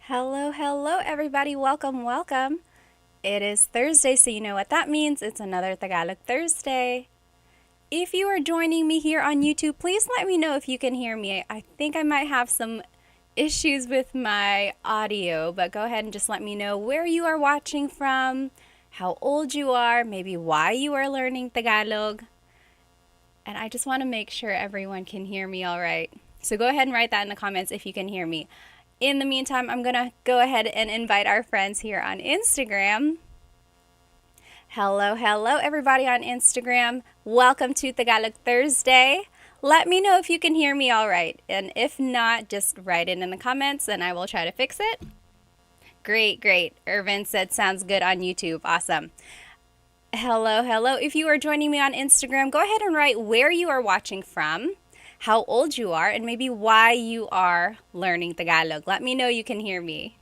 Hello, hello, everybody. Welcome, welcome. It is Thursday, so you know what that means. It's another Tagalog Thursday. If you are joining me here on YouTube, please let me know if you can hear me. I think I might have some issues with my audio, but go ahead and just let me know where you are watching from, how old you are, maybe why you are learning Tagalog. And I just want to make sure everyone can hear me all right. So go ahead and write that in the comments if you can hear me. In the meantime, I'm going to go ahead and invite our friends here on Instagram. Hello, hello, everybody on Instagram. Welcome to Tagalog Thursday. Let me know if you can hear me all right. And if not, just write it in the comments and I will try to fix it. Great, great. Irvin said sounds good on YouTube. Awesome. Hello, hello. If you are joining me on Instagram, go ahead and write where you are watching from, how old you are, and maybe why you are learning Tagalog. Let me know you can hear me.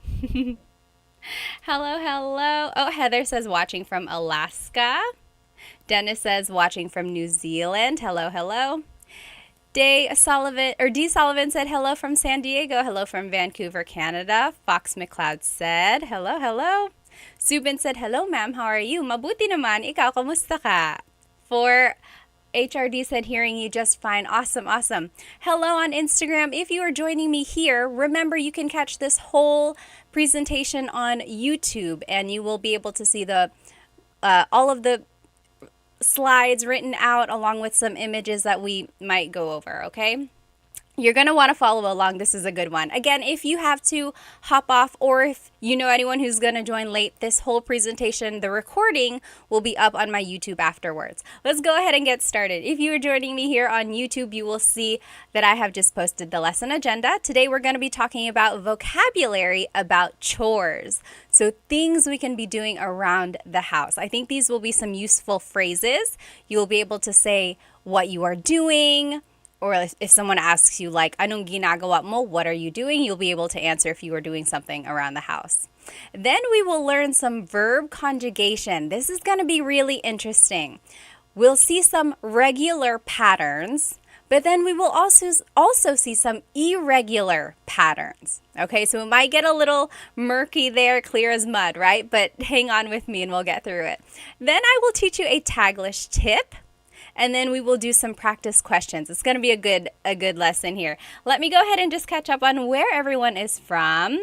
Hello, hello. Oh, Heather says watching from Alaska. Dennis says watching from New Zealand. Hello, hello. D. Sullivan said hello from San Diego. Hello from Vancouver, Canada. Fox McLeod said hello, hello. Subin said hello, ma'am. How are you? Mabuti naman. Ikaw, kamusta ka? For HRD said hearing you just fine. Awesome, awesome. Hello on Instagram. If you are joining me here, remember you can catch this whole presentation on YouTube and you will be able to see the all of the slides written out along with some images that we might go over, okay? You're going to want to follow along. This is a good one. Again, if you have to hop off or if you know anyone who's going to join late, this whole presentation, the recording will be up on my YouTube afterwards. Let's go ahead and get started. If you are joining me here on YouTube, you will see that I have just posted the lesson agenda. Today, we're going to be talking about vocabulary about chores. So things we can be doing around the house. I think these will be some useful phrases. You will be able to say what you are doing, or if someone asks you like, anong ginagawa mo, what are you doing? You'll be able to answer if you are doing something around the house. Then we will learn some verb conjugation. This is going to be really interesting. We'll see some regular patterns, but then we will also see some irregular patterns. Okay, so it might get a little murky there, clear as mud, right? But hang on with me and we'll get through it. Then I will teach you a Taglish tip. And then we will do some practice questions. It's going to be a good lesson here. Let me go ahead and just catch up on where everyone is from.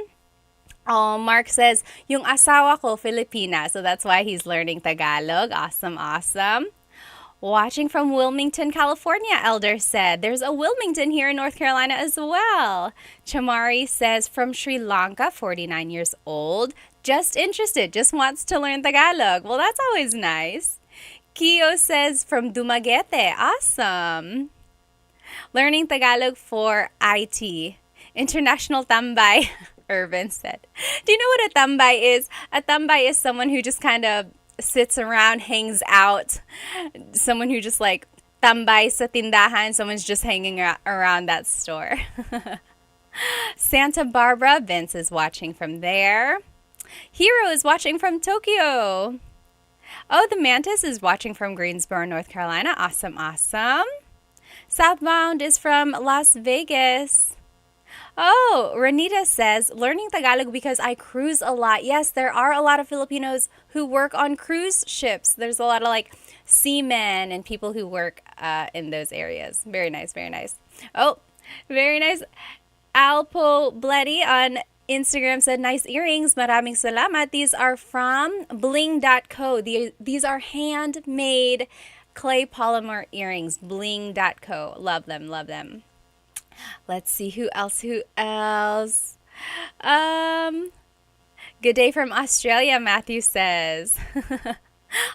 Oh, Mark says, yung asawa ko, Filipina. So that's why he's learning Tagalog. Awesome, awesome. Watching from Wilmington, California, Elder said. There's a Wilmington here in North Carolina as well. Chamari says, from Sri Lanka, 49 years old. Just interested, just wants to learn Tagalog. Well, that's always nice. Kio says from Dumaguete. Awesome. Learning Tagalog for IT. International tambay, Irvin said. Do you know what a tambay is? A tambay is someone who just kind of sits around, hangs out. Someone who just like tambay sa tindahan. Someone's just hanging around that store. Santa Barbara, Vince is watching from there. Hero is watching from Tokyo. Oh, the Mantis is watching from Greensboro, North Carolina. Awesome, awesome. Southbound is from Las Vegas. Oh, Renita says, learning Tagalog because I cruise a lot. Yes, there are a lot of Filipinos who work on cruise ships. There's a lot of like seamen and people who work in those areas. Very nice, very nice. Oh, very nice. Alpo Bloody on Instagram said, nice earrings. Maraming Salamat. These are from bling.co. These are handmade clay polymer earrings. Bling.co. Love them, love them. Let's see who else. Good day from Australia, Matthew says.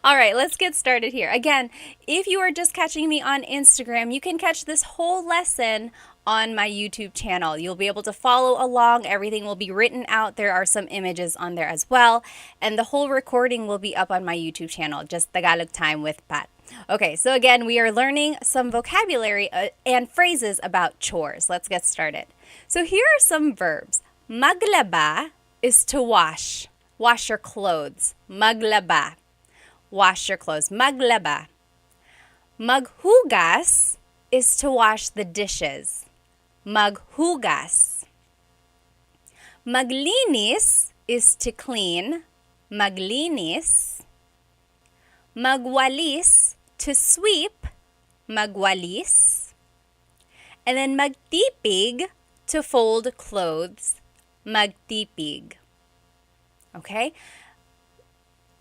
All right, let's get started here. Again, if you are just catching me on Instagram, you can catch this whole lesson on my YouTube channel. You'll be able to follow along. Everything will be written out. There are some images on there as well. And the whole recording will be up on my YouTube channel, just Tagalog Time with Pat. Okay, so again, we are learning some vocabulary and phrases about chores. Let's get started. So here are some verbs. Maglaba is to wash. Wash your clothes. Maglaba. Wash your clothes. Maglaba. Maghugas is to wash the dishes. Maghugas. Maglinis is to clean. Maglinis. Magwalis, to sweep. Magwalis. And then magtipig, to fold clothes. Magtipig. Okay?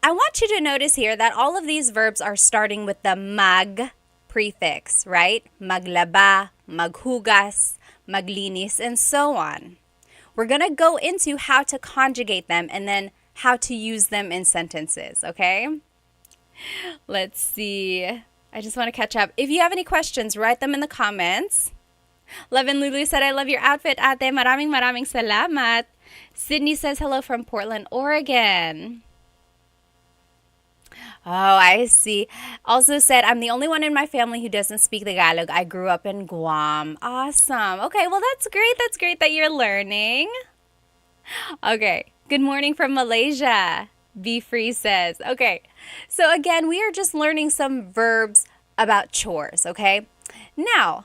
I want you to notice here that all of these verbs are starting with the mag prefix, right? Maglaba, maghugas, maglinis, and so on. We're going to go into how to conjugate them and then how to use them in sentences, okay? Let's see. I just want to catch up. If you have any questions, write them in the comments. Love and Lulu said, I love your outfit, ate. Maraming salamat. Sydney says hello from Portland, Oregon. Oh, I see. Also said, I'm the only one in my family who doesn't speak Tagalog. I grew up in Guam. Awesome. Okay, well, that's great. That's great that you're learning. Okay, good morning from Malaysia. Be Free says. Okay, so again, we are just learning some verbs about chores, okay? Now,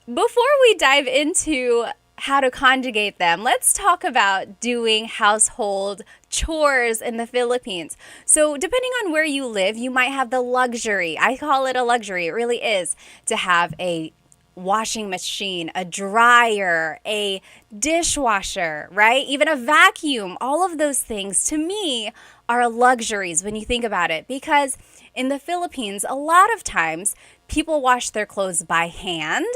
before we dive into how to conjugate them, let's talk about doing household chores in the Philippines. So depending on where you live, you might have the luxury, I call it a luxury, it really is, to have a washing machine, a dryer, a dishwasher, right? Even a vacuum. All of those things, to me, are luxuries when you think about it, because in the Philippines, a lot of times people wash their clothes by hand.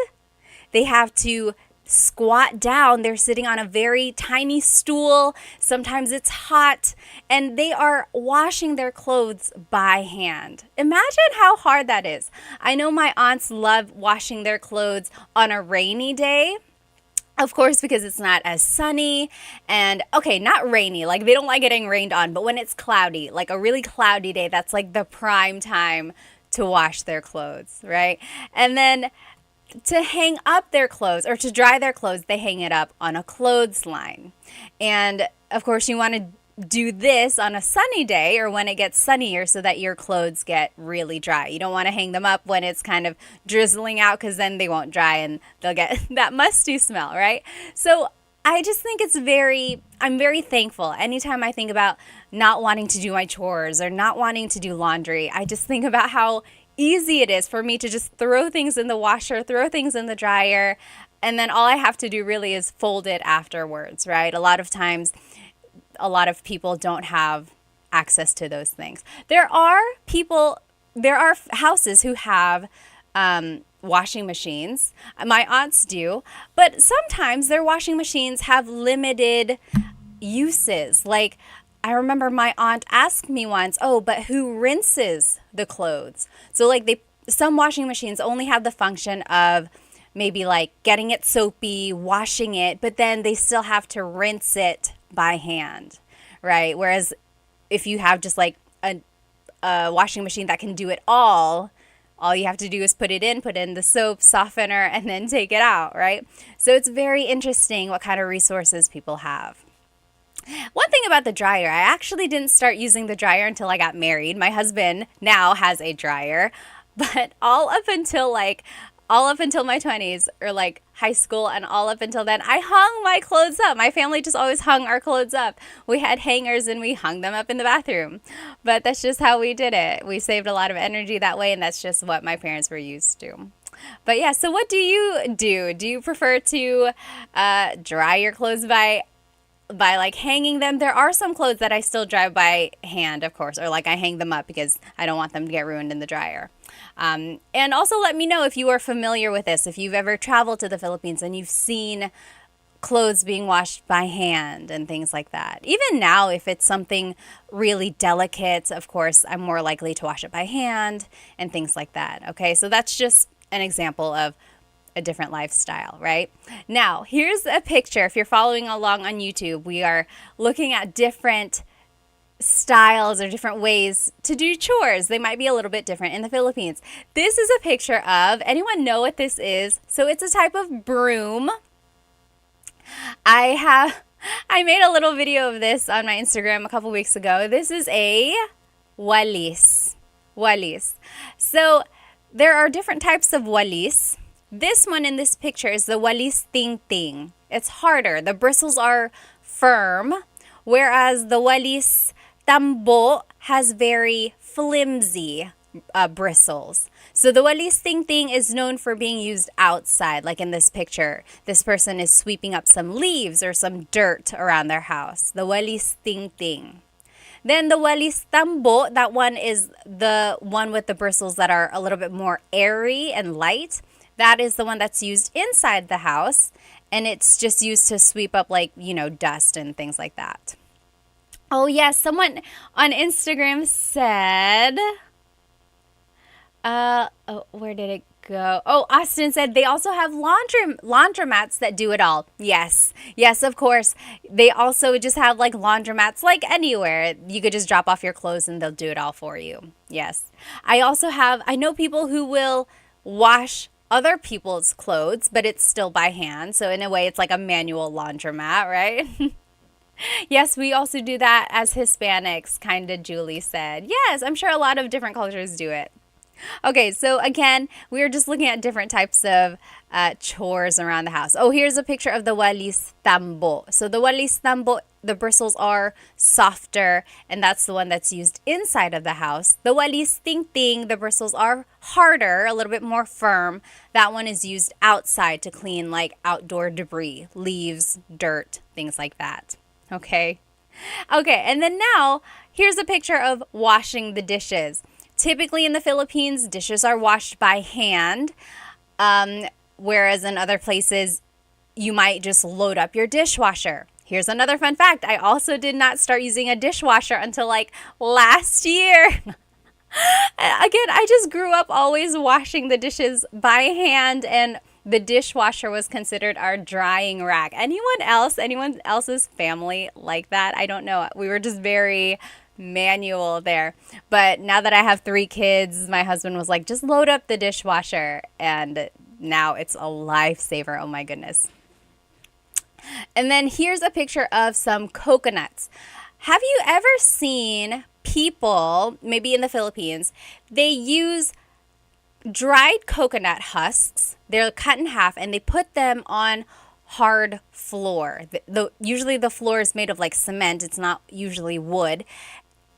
They have to squat down. They're sitting on a very tiny stool. Sometimes it's hot, and they are washing their clothes by hand. Imagine how hard that is. I know my aunts love washing their clothes on a rainy day. Of course, because it's not as sunny and, okay, not rainy, like they don't like getting rained on, but when it's cloudy, like a really cloudy day, that's like the prime time to wash their clothes, right? And then to hang up their clothes or to dry their clothes, they hang it up on a clothesline. And of course, you want to do this on a sunny day or when it gets sunnier so that your clothes get really dry. You don't want to hang them up when it's kind of drizzling out, because then they won't dry and they'll get that musty smell, right? So I just think I'm very thankful. Anytime I think about not wanting to do my chores or not wanting to do laundry, I just think about how easy it is for me to just throw things in the washer, throw things in the dryer, and then all I have to do really is fold it afterwards, right? A lot of times, a lot of people don't have access to those things. There are houses who have washing machines. My aunts do, but sometimes their washing machines have limited uses. Like, I remember my aunt asked me once, oh, but who rinses the clothes? So like some washing machines only have the function of maybe like getting it soapy, washing it, but then they still have to rinse it by hand, right? Whereas if you have just like a washing machine that can do it all you have to do is put in the soap, softener, and then take it out, right? So it's very interesting what kind of resources people have. One thing about the dryer, I actually didn't start using the dryer until I got married. My husband now has a dryer, but all up until my 20s or like high school and all up until then, I hung my clothes up. My family just always hung our clothes up. We had hangers and we hung them up in the bathroom. But that's just how we did it. We saved a lot of energy that way, and that's just what my parents were used to. But yeah, so what do you do? Do you prefer to dry your clothes by like hanging them? There are some clothes that I still dry by hand, of course, or like I hang them up because I don't want them to get ruined in the dryer. And also let me know if you are familiar with this, if you've ever traveled to the Philippines and you've seen clothes being washed by hand and things like that. Even now, if it's something really delicate, of course, I'm more likely to wash it by hand and things like that. Okay, so that's just an example of a different lifestyle, right? Now, here's a picture. If you're following along on YouTube, we are looking at different styles or different ways to do chores. They might be a little bit different in the Philippines. This is a picture of, anyone know what this is? So it's a type of broom. I made a little video of this on my Instagram a couple weeks ago. This is a walis. Walis. So there are different types of walis. This one in this picture is the walis ting ting. It's harder. The bristles are firm, whereas the walis tambo has very flimsy bristles. So the walis ting is known for being used outside, like in this picture. This person is sweeping up some leaves or some dirt around their house. The walis ting. Then the walis tambo, that one is the one with the bristles that are a little bit more airy and light. That is the one that's used inside the house, and it's just used to sweep up dust and things like that. Oh yes, someone on Instagram said, where did it go? Oh, Austin said they also have laundromats that do it all. Yes, of course. They also just have like laundromats like anywhere. You could just drop off your clothes and they'll do it all for you. Yes. I know people who will wash other people's clothes, but it's still by hand. So in a way, it's like a manual laundromat, right? Yes, we also do that as Hispanics, kind of Julie said. Yes, I'm sure a lot of different cultures do it. Okay, so again, we are just looking at different types of chores around the house. Oh, here's a picture of the walis tambo. So the walis tambo, the bristles are softer, and that's the one that's used inside of the house. The walis ting, the bristles are harder, a little bit more firm. That one is used outside to clean like outdoor debris, leaves, dirt, things like that. Okay, and then now, here's a picture of washing the dishes. Typically in the Philippines, dishes are washed by hand, whereas in other places, you might just load up your dishwasher. Here's another fun fact. I also did not start using a dishwasher until like last year. Again, I just grew up always washing the dishes by hand, and the dishwasher was considered our drying rack. Anyone else's family like that? I don't know. We were just very manual there. But now that I have 3 kids, my husband was like, just load up the dishwasher. And now it's a lifesaver. Oh my goodness. And then here's a picture of some coconuts. Have you ever seen people, maybe in the Philippines, they use dried coconut husks. They're cut in half and they put them on hard floor. Usually the floor is made of like cement. It's not usually wood.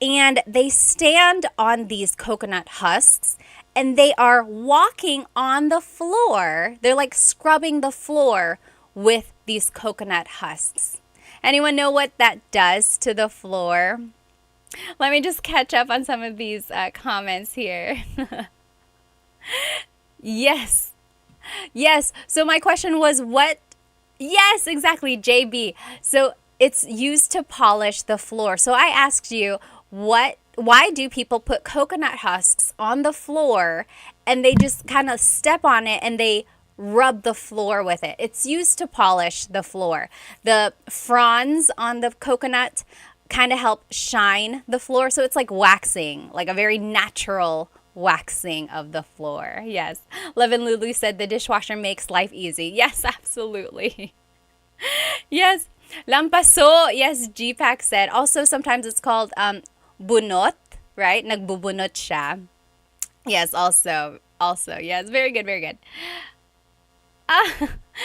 And they stand on these coconut husks and they are walking on the floor. They're like scrubbing the floor with these coconut husks. Anyone know what that does to the floor? Let me just catch up on some of these comments here. Yes. So my question was what? Yes, exactly, JB. So it's used to polish the floor. So I asked you, why do people put coconut husks on the floor and they just kind of step on it and they rub the floor with it? It's used to polish the floor. The fronds on the coconut kind of help shine the floor. So it's like waxing, like a very natural waxing of the floor. Yes. Levin Lulu said the dishwasher makes life easy. Yes, absolutely. Yes. Lampaso. Yes, GPAC said. Also, sometimes it's called bunot, right? Nagbubunot siya. Yes, also. Yes, very good.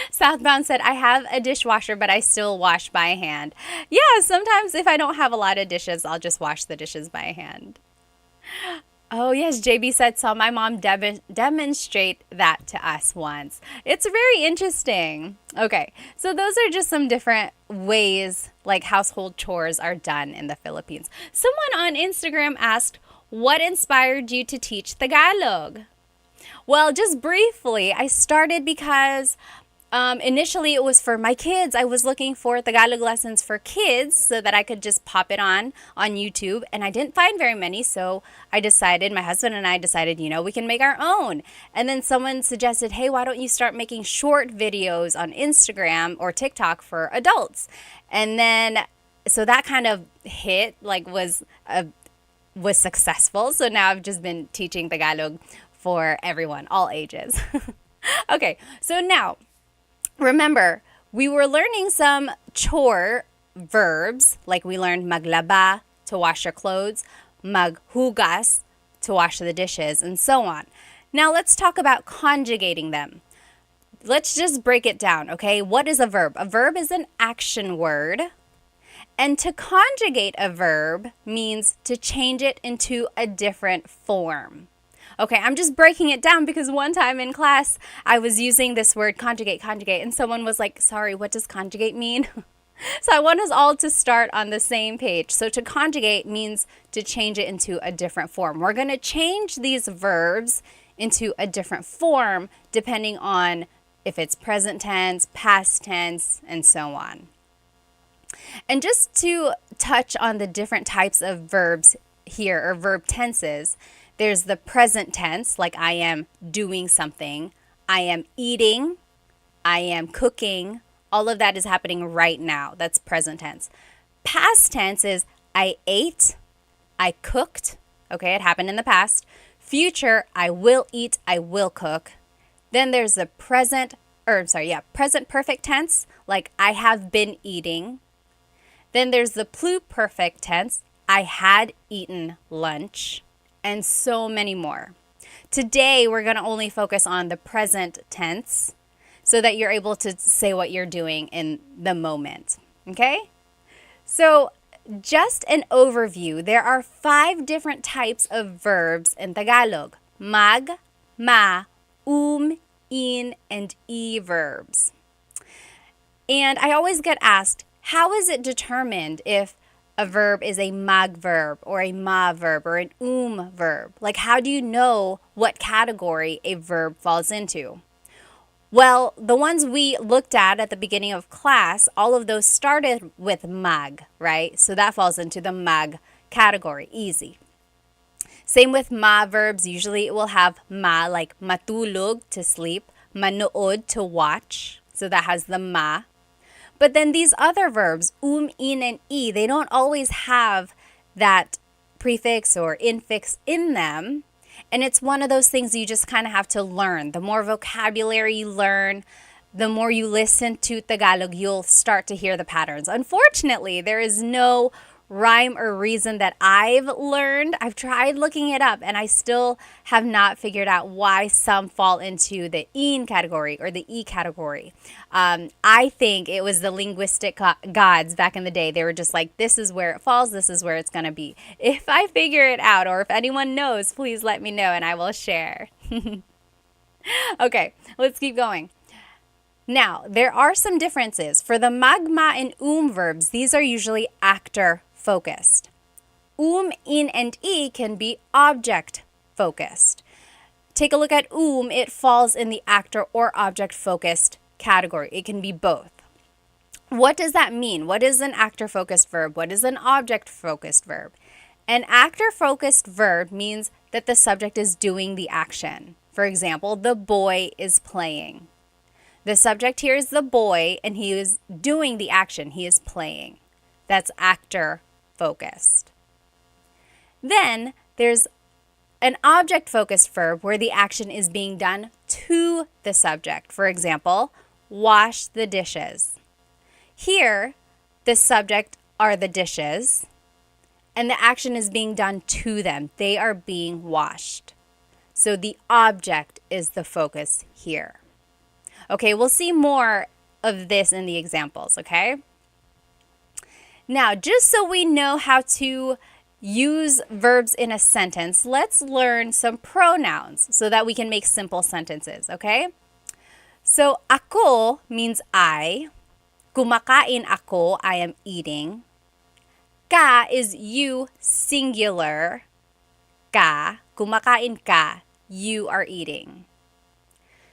Southbound said, I have a dishwasher, but I still wash by hand. Yeah, sometimes if I don't have a lot of dishes, I'll just wash the dishes by hand. Oh, yes, JB said, saw my mom demonstrate that to us once. It's very interesting. Okay, so those are just some different ways like household chores are done in the Philippines. Someone on Instagram asked, what inspired you to teach Tagalog? Well, just briefly, I started because initially it was for my kids. I was looking for Tagalog lessons for kids so that I could just pop it on YouTube, and I didn't find very many, so my husband and I decided, we can make our own. And then someone suggested, hey, why don't you start making short videos on Instagram or TikTok for adults? And then, so that kind of hit, was successful. So now I've just been teaching Tagalog for everyone, all ages. Okay, so now, remember, we were learning some chore verbs, like we learned maglaba, to wash your clothes, maghugas, to wash the dishes, and so on. Now let's talk about conjugating them. Let's just break it down, okay? What is a verb? A verb is an action word, And to conjugate a verb means to change it into a different form. Okay, I'm just breaking it down because one time in class I was using this word conjugate, and someone was like, sorry, what does conjugate mean? So I want us all to start on the same page. So to conjugate means to change it into a different form. We're going to change these verbs into a different form depending on if it's present tense, past tense, and so on. And just to touch on the different types of verbs here, or verb tenses, there's the present tense, like I am doing something, I am eating, I am cooking. All of that is happening right now. That's present tense. Past tense is I ate, I cooked. Okay, it happened in the past. Future, I will eat, I will cook. Then there's the present perfect tense, like I have been eating. Then there's the pluperfect tense, I had eaten lunch, and so many more. Today, we're going to only focus on the present tense so that you're able to say what you're doing in the moment. Okay? So, just an overview. There are 5 different types of verbs in Tagalog. Mag, ma, in, and e verbs. And I always get asked, how is it determined if a verb is a mag verb or a ma verb or an verb? Like, how do you know what category a verb falls into? Well, the ones we looked at the beginning of class, all of those started with mag, right? So that falls into the mag category, easy. Same with ma verbs. Usually it will have ma, like matulog, to sleep, manood, to watch. So that has the ma. But then these other verbs, in, and e, they don't always have that prefix or infix in them. And it's one of those things you just kind of have to learn. The more vocabulary you learn, the more you listen to Tagalog, you'll start to hear the patterns. Unfortunately, there is no rhyme or reason that I've learned. I've tried looking it up and I still have not figured out why some fall into the in category or the e category. I think it was the linguistic gods back in the day. They were just like, this is where it falls, this is where it's going to be. If I figure it out or if anyone knows, please let me know and I will share. Okay, let's keep going. Now, there are some differences. For the magma and verbs, these are usually actor focused. In, and e can be object focused. Take a look at it falls in the actor or object focused category. It can be both. What does that mean? What is an actor focused verb? What is an object focused verb? An actor focused verb means that the subject is doing the action. For example, the boy is playing. The subject here is the boy and he is doing the action. He is playing. That's actor focused. Then there's an object focused verb where the action is being done to the subject. For example, wash the dishes. Here, the subject are the dishes and the action is being done to them. They are being washed. So the object is the focus here. Okay, we'll see more of this in the examples, okay? Now, just so we know how to use verbs in a sentence, let's learn some pronouns so that we can make simple sentences, okay? So, ako means I. Kumakain ako, I am eating. Ka is you, singular. Ka, kumakain ka, you are eating.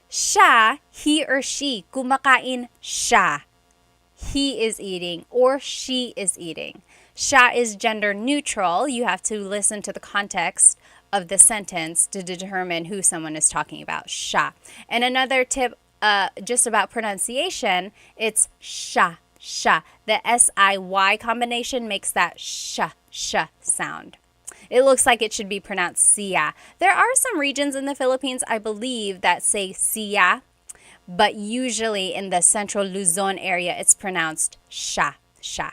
Siya, he or she, kumakain siya. He is eating or she is eating. Siya is gender neutral. You have to listen to the context of the sentence to determine who someone is talking about. Siya. And another tip just about pronunciation, it's sha, sha. The S-I-Y combination makes that sha, sha sound. It looks like it should be pronounced siya. There are some regions in the Philippines, I believe, that say siya, but usually in the central Luzon area, it's pronounced sha, sha.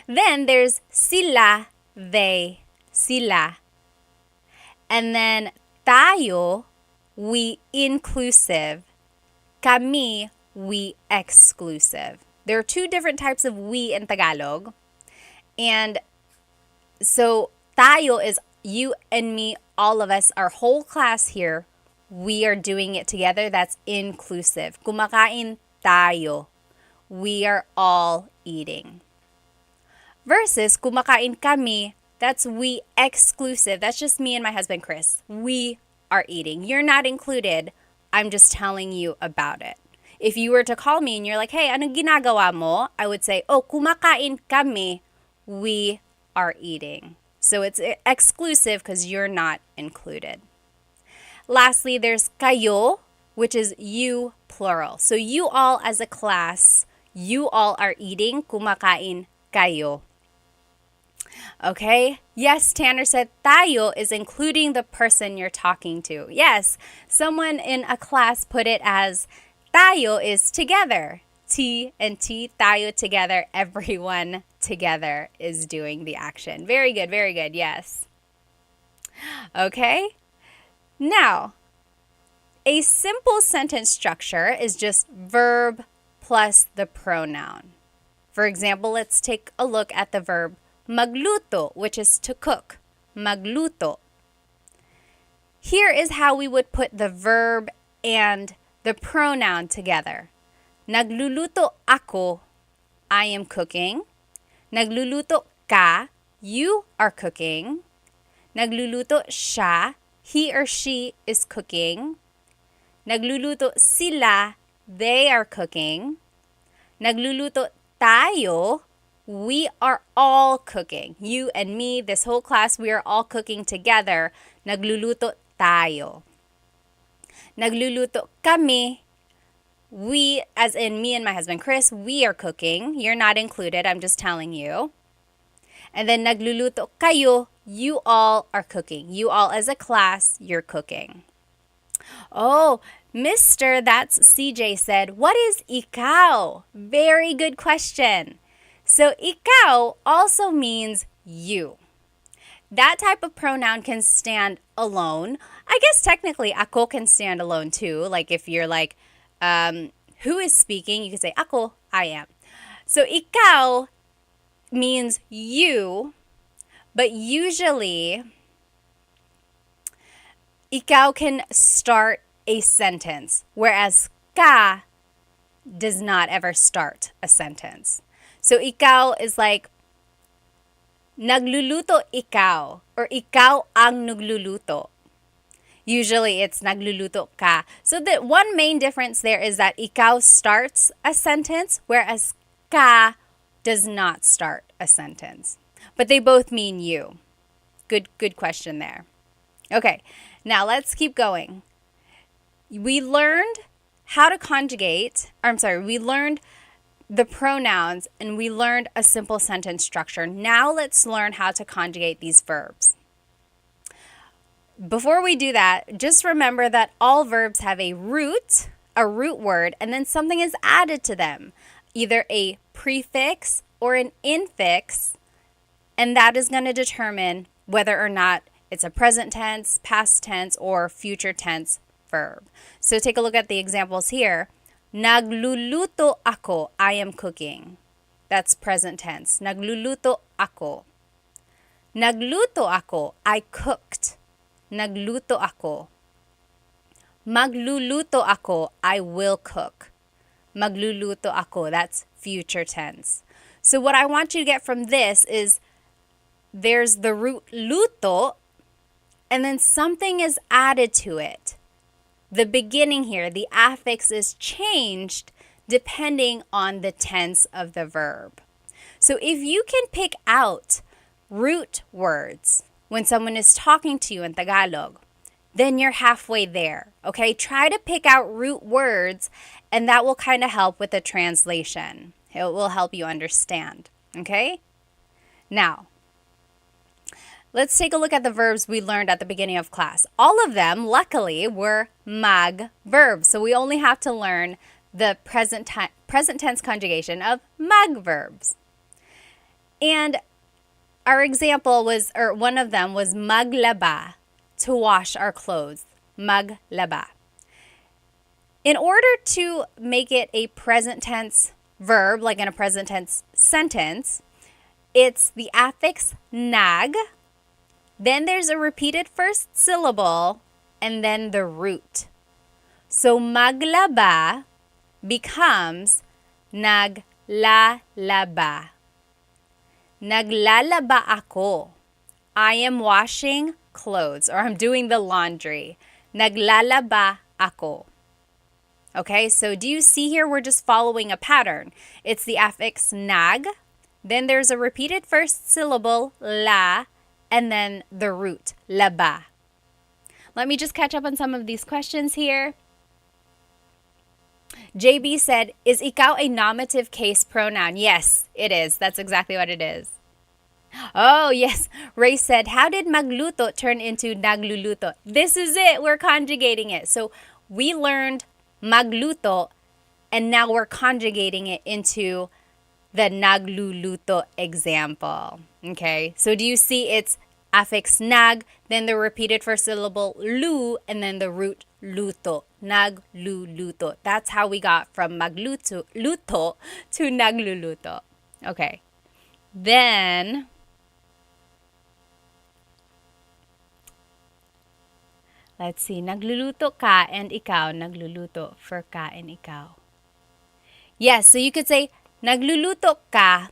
Then there's sila, they, sila. And then tayo, we inclusive. Kami, we exclusive. There are two different types of we in Tagalog. And so tayo is you and me, all of us, our whole class here. We are doing it together. That's inclusive. Kumakain tayo. We are all eating. Versus kumakain kami, that's we exclusive. That's just me and my husband Chris. We are eating. You're not included. I'm just telling you about it. If you were to call me and you're like, hey, anong ginagawa mo? I would say, oh, kumakain kami. We are eating. So it's exclusive because you're not included. Lastly, there's kayo, which is you plural. So you all as a class, you all are eating, kumakain kayo. Okay? Yes, Tanner said tayo is including the person you're talking to. Yes, someone in a class put it as tayo is together. T and T, tayo together, everyone together is doing the action. Very good, yes. Okay? Now, a simple sentence structure is just verb plus the pronoun. For example, let's take a look at the verb magluto, which is to cook. Magluto. Here is how we would put the verb and the pronoun together. Nagluluto ako, I am cooking. Nagluluto ka, you are cooking. Nagluluto siya, he or she is cooking. Nagluluto sila, they are cooking. Nagluluto tayo, we are all cooking. You and me, this whole class, we are all cooking together. Nagluluto tayo. Nagluluto kami, we, as in me and my husband Chris, we are cooking. You're not included, I'm just telling you. And then nagluluto kayo, you all are cooking. You all as a class, you're cooking. Oh, Mr. That's CJ said, what is ikaw? Very good question. So ikaw also means you. That type of pronoun can stand alone. I guess technically ako can stand alone too. Like if you're like, who is speaking? You can say ako, I am. So ikaw means you, but usually ikaw can start a sentence, whereas ka does not ever start a sentence. So ikaw is like, nagluluto ikaw, or ikaw ang nagluluto. Usually it's nagluluto ka. So the one main difference there is that ikaw starts a sentence, whereas ka does not start a sentence. But they both mean you. Good question there. Okay, now let's keep going. We learned how to conjugate, we learned the pronouns and we learned a simple sentence structure. Now let's learn how to conjugate these verbs. Before we do that, just remember that all verbs have a root word, and then something is added to them, either a prefix or an infix, and that is going to determine whether or not it's a present tense, past tense, or future tense verb. So take a look at the examples here. Nagluluto ako, I am cooking. That's present tense. Nagluluto ako. Nagluto ako, I cooked. Nagluto ako. Magluluto ako, I will cook. Magluluto ako, that's future tense. So what I want you to get from this is there's the root luto, and then something is added to it. The beginning here, the affix is changed depending on the tense of the verb. So if you can pick out root words when someone is talking to you in Tagalog, then you're halfway there, okay? Try to pick out root words, and that will kind of help with the translation. It will help you understand, okay? Now, let's take a look at the verbs we learned at the beginning of class. All of them, luckily, were mag-verbs. So we only have to learn the present tense conjugation of mag-verbs. And our example was, or one of them was maglaba, to wash our clothes. Maglaba. In order to make it a present tense verb, like in a present tense sentence, it's the affix nag, then there's a repeated first syllable, and then the root. So maglaba becomes naglalaba. Naglalaba ako. I am washing clothes, or I'm doing the laundry. Naglalaba ako. Okay, so do you see here we're just following a pattern? It's the affix nag, then there's a repeated first syllable, la, and then the root, laba. Let me just catch up on some of these questions here. JB said, is ikaw a nominative case pronoun? Yes, it is. That's exactly what it is. Oh, yes. Ray said, how did magluto turn into nagluluto? This is it. We're conjugating it. So we learned magluto, and now we're conjugating it into the nagluluto example. Okay, so do you see it's affix nag, then the repeated first syllable lu, and then the root luto, nagluluto. That's how we got from magluto luto to nagluluto. Okay, then let's see, nagluluto ka and ikaw nagluluto for ka and ikaw. Yes, so you could say nagluluto ka,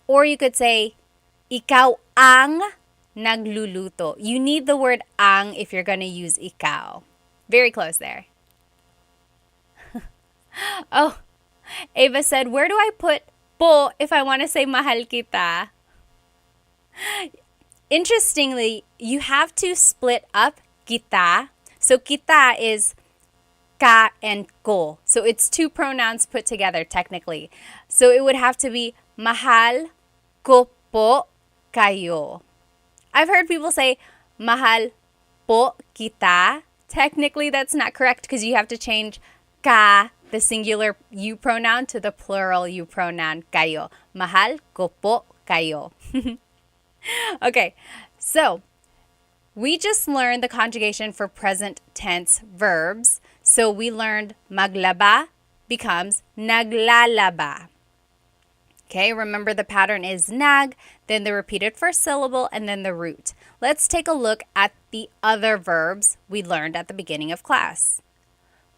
or you could say ikaw ang nagluluto. You need the word ang if you're going to use ikaw. Very close there. Oh, Ava said, where do I put po if I want to say mahal kita? Interestingly, you have to split up kita. So kita is ka and ko. So it's two pronouns put together technically. So it would have to be mahal ko po kayo. I've heard people say mahal po kita. Technically that's not correct because you have to change ka, the singular you pronoun, to the plural you pronoun kayo. Mahal ko po kayo. Okay, so we just learned the conjugation for present tense verbs. So we learned maglaba becomes naglalaba. Okay, remember the pattern is nag, then the repeated first syllable, and then the root. Let's take a look at the other verbs we learned at the beginning of class.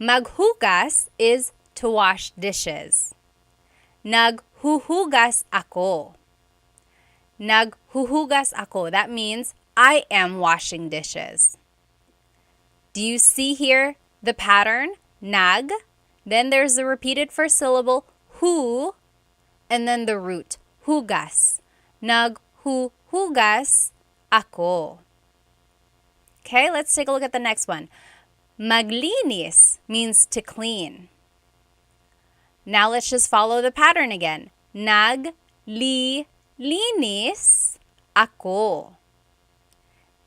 Maghugas is to wash dishes. Naghuhugas ako. Naghuhugas ako. That means I am washing dishes. Do you see here the pattern? Nag, then there's the repeated first syllable, hu, and then the root, hugas. Naghuhugas ako. Okay, let's take a look at the next one. Maglinis means to clean. Now let's just follow the pattern again. Naglilinis ako.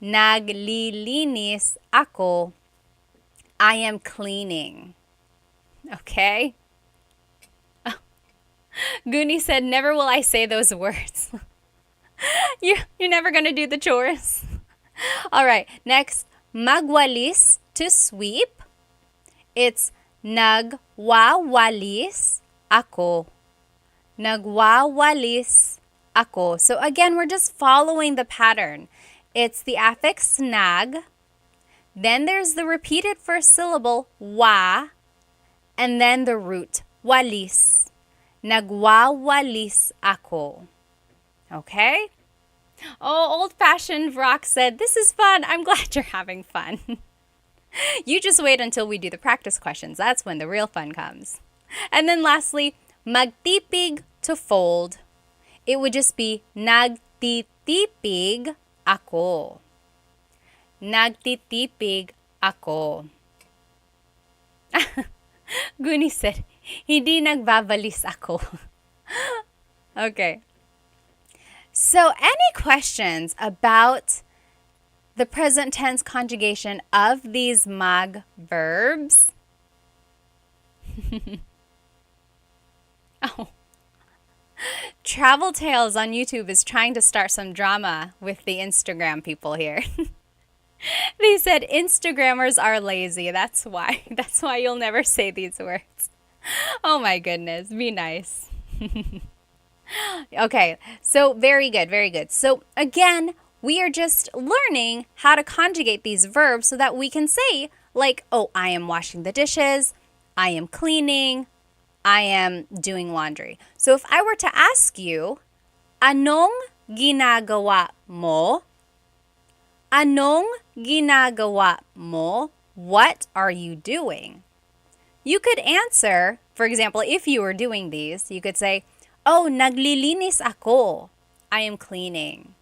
Naglilinis ako. I am cleaning. Okay? Oh. Goonie said, never will I say those words. You're never going to do the chores. All right, next, magwalis, to sweep. It's nagwawalis ako. Nagwawalis ako. So again, we're just following the pattern. It's the affix nag, then there's the repeated first syllable, wa, and then the root, walis. Nagwawalis ako. Okay? Oh, old-fashioned Rock said, this is fun. I'm glad you're having fun. You just wait until we do the practice questions. That's when the real fun comes. And then lastly, magtipig, to fold. It would just be nagtitipig ako. Nagtitipig ako. Guni said, hindi nagbabalis ako. Okay. So any questions about the present tense conjugation of these mag verbs? Oh. Travel Tales on YouTube is trying to start some drama with the Instagram people here. They said Instagrammers are lazy. That's why. That's why you'll never say these words. Oh my goodness, be nice. Okay, so very good, very good. So again, we are just learning how to conjugate these verbs so that we can say, like, oh, I am washing the dishes, I am cleaning, I am doing laundry. So if I were to ask you, anong ginagawa mo? Anong ginagawa mo? What are you doing? You could answer, for example, if you were doing these, you could say, oh, naglilinis ako. I am cleaning.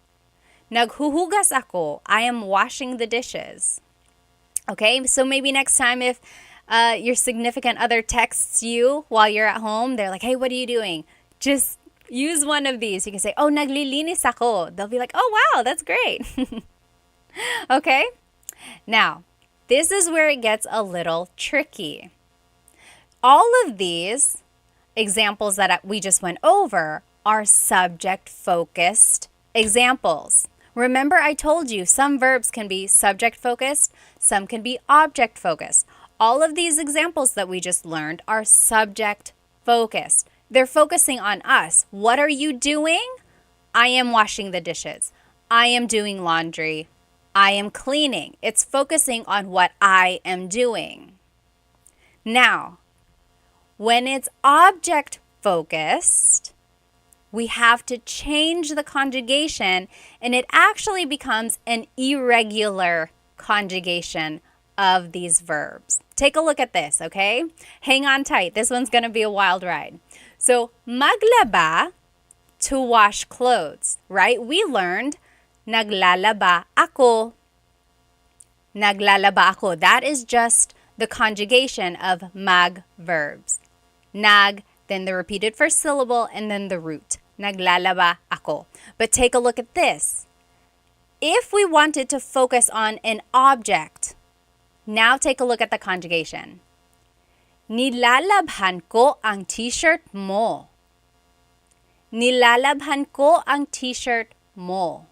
Naghuhugas ako. I am washing the dishes. Okay, so maybe next time if your significant other texts you while you're at home, they're like, hey, what are you doing? Just use one of these. You can say, oh, naglilinis ako. They'll be like, oh, wow, that's great. Okay, now, this is where it gets a little tricky. All of these examples that we just went over are subject-focused examples. Remember, I told you some verbs can be subject-focused, some can be object-focused. All of these examples that we just learned are subject-focused. They're focusing on us. What are you doing? I am washing the dishes. I am doing laundry. I am cleaning. It's focusing on what I am doing. Now, when it's object focused, we have to change the conjugation and it actually becomes an irregular conjugation of these verbs. Take a look at this, okay? Hang on tight. This one's going to be a wild ride. So, maglaba, to wash clothes, right? We learned naglalaba ako. Naglalaba ako. That is just the conjugation of mag-verbs. Nag, then the repeated first syllable, and then the root. Naglalaba ako. But take a look at this. If we wanted to focus on an object, now take a look at the conjugation. Nilalabhan ko ang t-shirt mo. Nilalabhan ko ang t-shirt mo.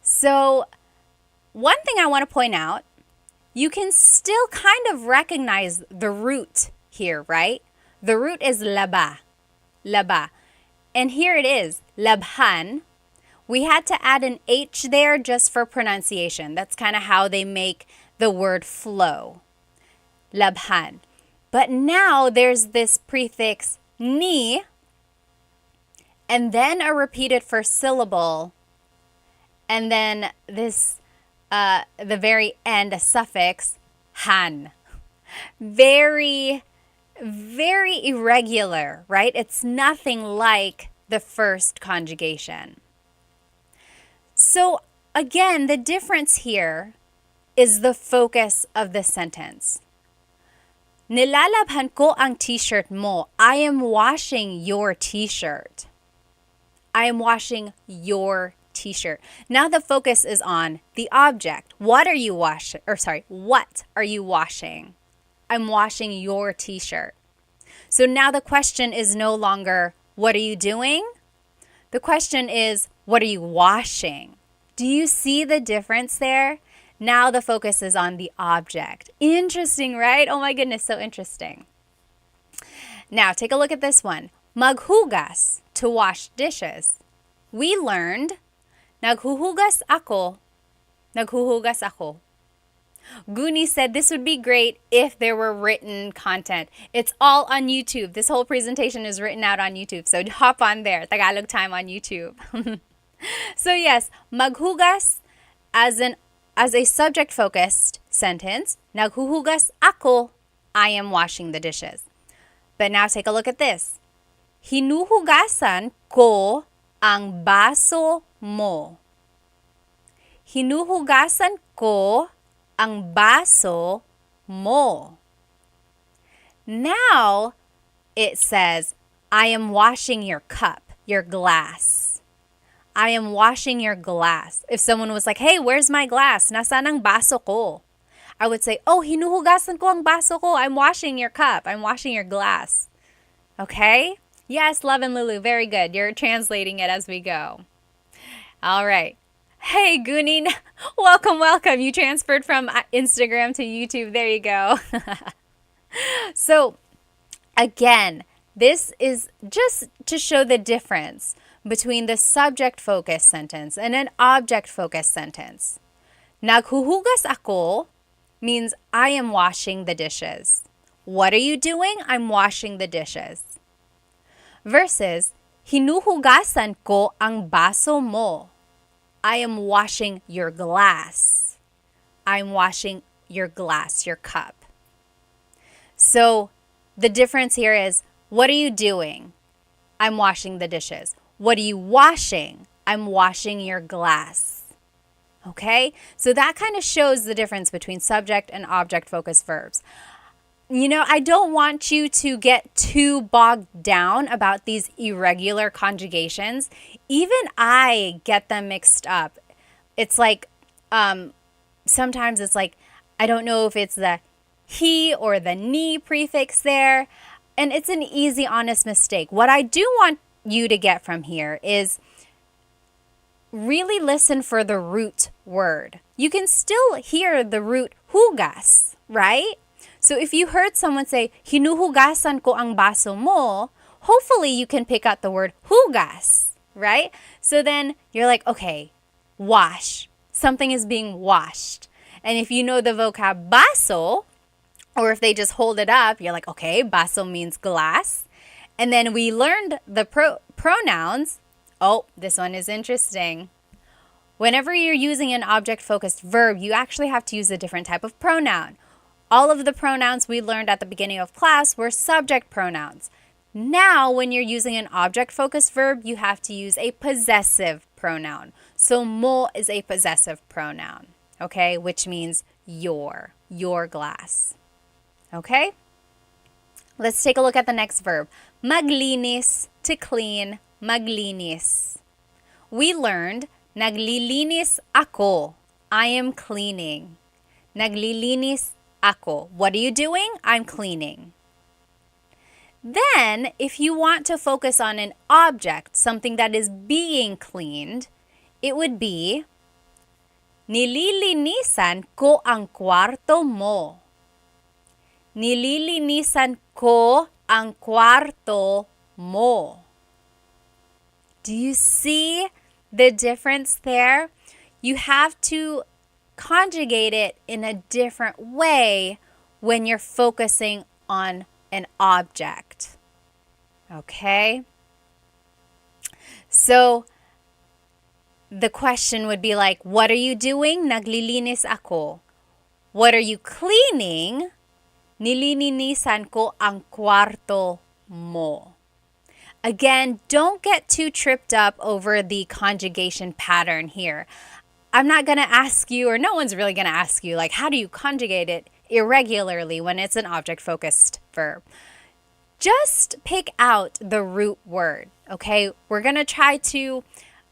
So, one thing I want to point out, you can still kind of recognize the root here, right? The root is laba. Laba. And here it is, labhan. We had to add an H there just for pronunciation. That's kind of how they make the word flow. Labhan. But now there's this prefix ni, and then a repeated first syllable, and then this, the very end, a suffix, han. Very irregular, right? It's nothing like the first conjugation. So again, the difference here is the focus of the sentence. Nilalabhan ko ang t-shirt mo. I am washing your t-shirt. I am washing your t-shirt. Now the focus is on the object. What are you washing? What are you washing? I'm washing your t-shirt. So now the question is no longer, what are you doing? The question is, what are you washing? Do you see the difference there? Now the focus is on the object. Interesting, right? Oh my goodness, so interesting. Now take a look at this one. Maghugas, to wash dishes. We learned, naghuhugas ako. Naghuhugas ako. Guni said this would be great if there were written content. It's all on YouTube. This whole presentation is written out on YouTube. So hop on there. Tagalog Time on YouTube. So yes, maghugas as a subject-focused sentence. Naghuhugas ako. I am washing the dishes. But now take a look at this. Hinuhugasan ko ang baso mo. Hinuhugasan ko ang baso mo. Now it says, I am washing your cup, your glass. I am washing your glass. If someone was like, hey, where's my glass? Nasaan ang baso ko? I would say, oh, hinuhugasan ko ang baso ko. I'm washing your cup. I'm washing your glass. Okay? Yes, Love and Lulu, very good. You're translating it as we go. All right. Hey, Gunin, welcome. You transferred from Instagram to YouTube. There you go. So Again, this is just to show the difference between the subject-focused sentence and an object-focused sentence. Naghuhugas ako means I am washing the dishes. What are you doing? I'm washing the dishes. Versus, hinuhugasan ko ang baso mo. I am washing your glass. I'm washing your glass, your cup. So the difference here is, what are you doing? I'm washing the dishes. What are you washing? I'm washing your glass. Okay? So that kind of shows the difference between subject and object-focused verbs. You know, I don't want you to get too bogged down about these irregular conjugations. Even I get them mixed up. It's like, sometimes it's like, I don't know if it's the he or the ni prefix there. And it's an easy, honest mistake. What I do want you to get from here is really listen for the root word. You can still hear the root hugas, right? So if you heard someone say, hinuhugasan ko ang baso mo, hopefully you can pick out the word hugas, right? So then you're like, okay, wash. Something is being washed. And if you know the vocab baso, or if they just hold it up, you're like, okay, baso means glass. And then we learned the pronouns. Oh, this one is interesting. Whenever you're using an object-focused verb, you actually have to use a different type of pronoun. All of the pronouns we learned at the beginning of class were subject pronouns. Now, when you're using an object-focused verb, you have to use a possessive pronoun. So, mo is a possessive pronoun, okay, which means your glass. Okay? Let's take a look at the next verb. Maglinis, to clean, maglinis. We learned, naglilinis ako. I am cleaning. Naglilinis ako. What are you doing? I'm cleaning. Then, if you want to focus on an object, something that is being cleaned, it would be, nililinisan ko ang kwarto mo. Nililinisan ko ang kwarto mo. Do you see the difference there? You have to conjugate it in a different way when you're focusing on an object. Okay? So, the question would be like, what are you doing? Naglilinis ako. What are you cleaning? Nililinisan ko ang kwarto mo. Again, don't get too tripped up over the conjugation pattern here. I'm not going to ask you, or no one's really going to ask you, like, how do you conjugate it irregularly when it's an object-focused verb? Just pick out the root word, okay? We're going to try to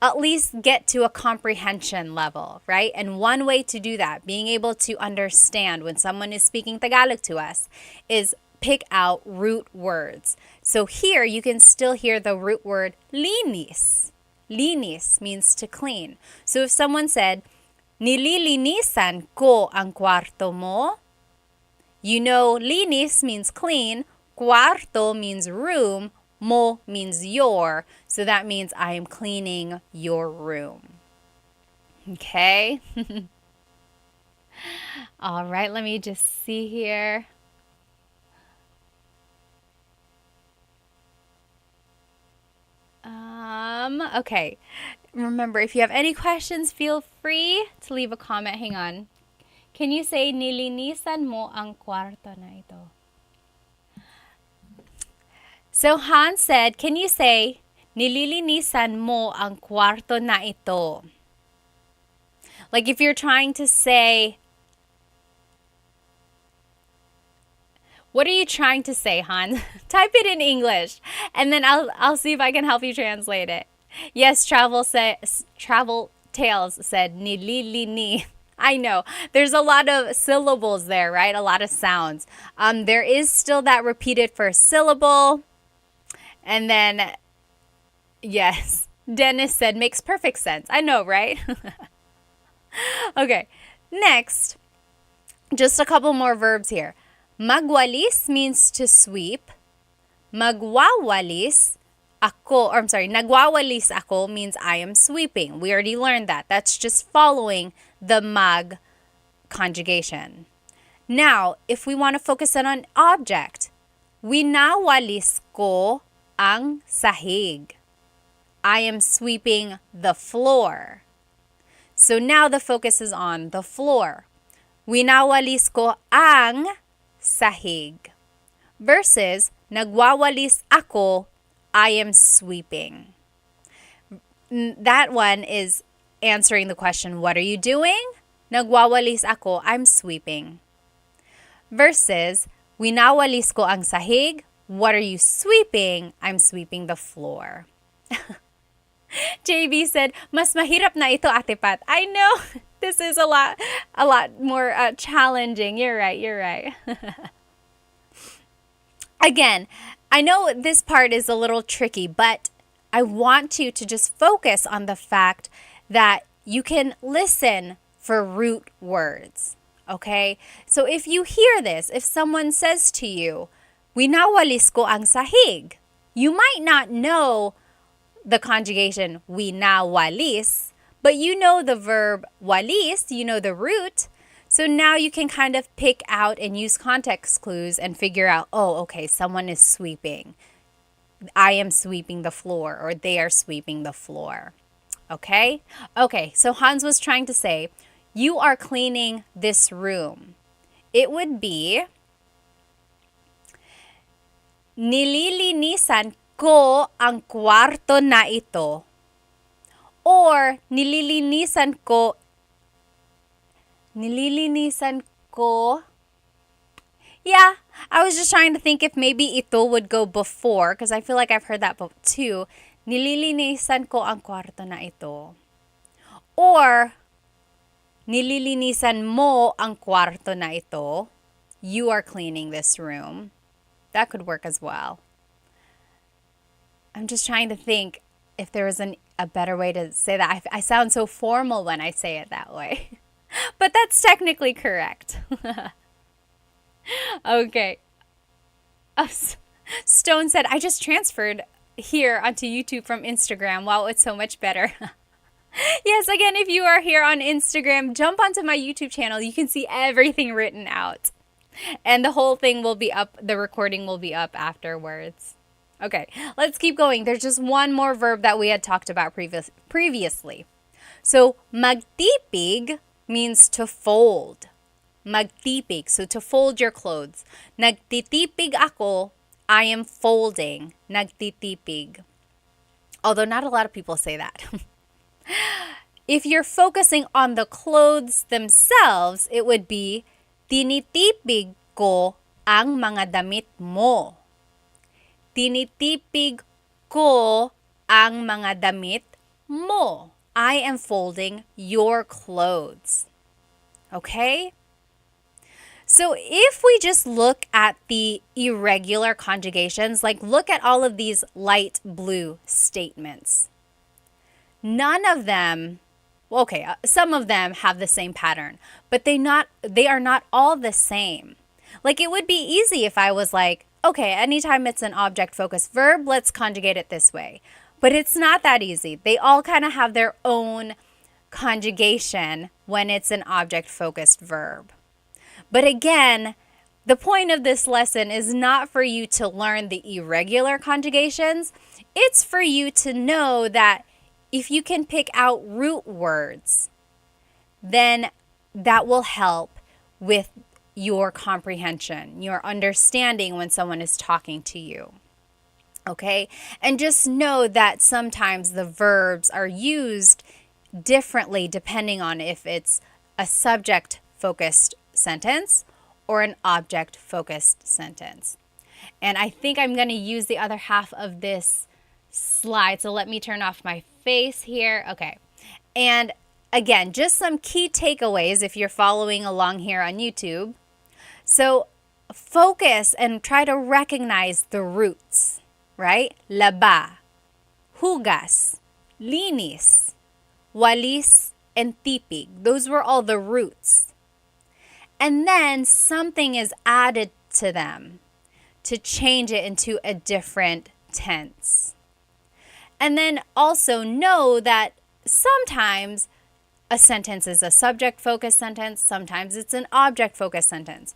at least get to a comprehension level, right? And one way to do that, being able to understand when someone is speaking Tagalog to us, is pick out root words. So here you can still hear the root word linis. Linis means to clean. So if someone said, nililinisan ko ang kwarto mo, you know linis means clean, kwarto means room, mo means your. So that means I am cleaning your room. Okay? All right, let me just see here. Okay. Remember, if you have any questions, feel free to leave a comment. Hang on. Can you say, nilinisan mo ang kwarto na ito? So Han said, can you say, nililinisan mo ang kwarto na ito? Like if you're trying to say, what are you trying to say, Han? Type it in English, and then I'll see if I can help you translate it. Yes, Travel Tales said, nililini. I know. There's a lot of syllables there, right? A lot of sounds. There is still that repeated first syllable. And then, yes, Dennis said, makes perfect sense. I know, right? Okay, next, just a couple more verbs here. Magwalis means to sweep. Magwawalis ako, or I'm sorry, nagwawalis ako means I am sweeping. We already learned that. That's just following the mag conjugation. Now, if we want to focus on an object, winawalis ko ang sahig. I am sweeping the floor. So now the focus is on the floor. Winawalis ko ang sahig. Versus, nagwawalis ako, I am sweeping. That one is answering the question, what are you doing? Nagwawalis ako, I'm sweeping. Versus, winawalis ko ang sahig, what are you sweeping? I'm sweeping the floor. JB said, mas mahirap na ito, Ate Pat. I know, this is a lot more challenging. You're right. Again, I know this part is a little tricky, but I want you to just focus on the fact that you can listen for root words, okay? So if you hear this, if someone says to you, winawalis ko ang sahig, you might not know the conjugation winawalis, but you know the verb walis, you know the root. So now you can kind of pick out and use context clues and figure out, oh, okay, someone is sweeping. I am sweeping the floor, or they are sweeping the floor. Okay? Okay, so Hans was trying to say, you are cleaning this room. It would be, nililinisan ko ang kwarto na ito. Or, nililinisan ko. Yeah, I was just trying to think if maybe ito would go before, because I feel like I've heard that too. Nililinisan ko ang kwarto na ito. Or, nililinisan mo ang kwarto na ito. You are cleaning this room. That could work as well. I'm just trying to think if there was a better way to say that. I sound so formal when I say it that way. But that's technically correct. Okay. Stone said, I just transferred here onto YouTube from Instagram. Wow, it's so much better. Yes, again, if you are here on Instagram, jump onto my YouTube channel. You can see everything written out. And the whole thing will be up, the recording will be up afterwards. Okay, let's keep going. There's just one more verb that we had talked about previously. So, magtipig means to fold. Magtipig, so to fold your clothes. Nagtitipig ako, I am folding. Nagtitipig. Although not a lot of people say that. If you're focusing on the clothes themselves, it would be, tinitipig ko ang mga damit mo. Tinitipig ko ang mga damit mo. I am folding your clothes. Okay? So if we just look at the irregular conjugations, like look at all of these light blue statements. None of them, okay, some of them have the same pattern, but they are not all the same. Like it would be easy if I was like, okay, anytime it's an object-focused verb, let's conjugate it this way. But it's not that easy. They all kind of have their own conjugation when it's an object-focused verb. But again, the point of this lesson is not for you to learn the irregular conjugations. It's for you to know that if you can pick out root words, then that will help with your comprehension, your understanding when someone is talking to you. Okay? And just know that sometimes the verbs are used differently depending on if it's a subject-focused sentence or an object-focused sentence. And I think I'm going to use the other half of this slide. So let me turn off my face here. Okay. And again, just some key takeaways if you're following along here on YouTube. So focus and try to recognize the roots, right? Laba, hugas, linis, walis, and tipig. Those were all the roots. And then something is added to them to change it into a different tense. And then also know that sometimes a sentence is a subject-focused sentence, sometimes it's an object-focused sentence.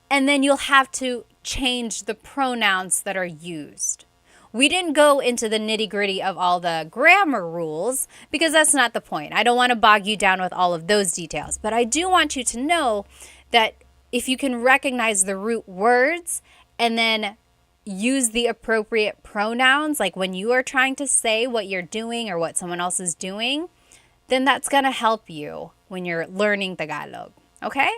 And then you'll have to change the pronouns that are used. We didn't go into the nitty-gritty of all the grammar rules because that's not the point. I don't want to bog you down with all of those details. But I do want you to know that if you can recognize the root words and then use the appropriate pronouns, like when you are trying to say what you're doing or what someone else is doing, then that's going to help you when you're learning Tagalog. Okay?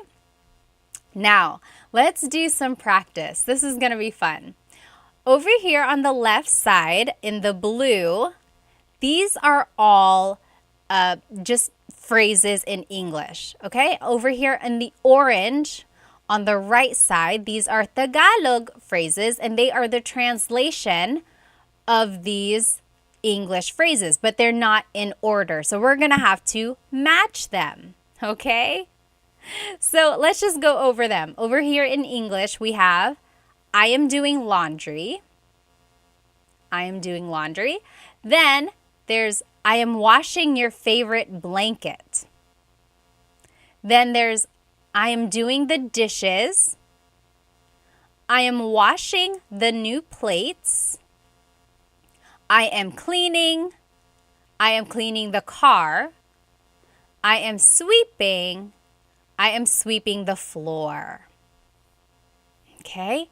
Now, let's do some practice. This is going to be fun. Over here on the left side in the blue, these are all just phrases in English. Okay? Over here in the orange, on the right side, these are Tagalog phrases, and they are the translation of these English phrases, but they're not in order. So we're going to have to match them, okay? So let's just go over them. Over here in English, we have, I am doing laundry. I am doing laundry. Then there's, I am washing your favorite blanket. Then there's, I am doing the dishes. I am washing the new plates. I am cleaning. I am cleaning the car. I am sweeping. I am sweeping the floor. Okay?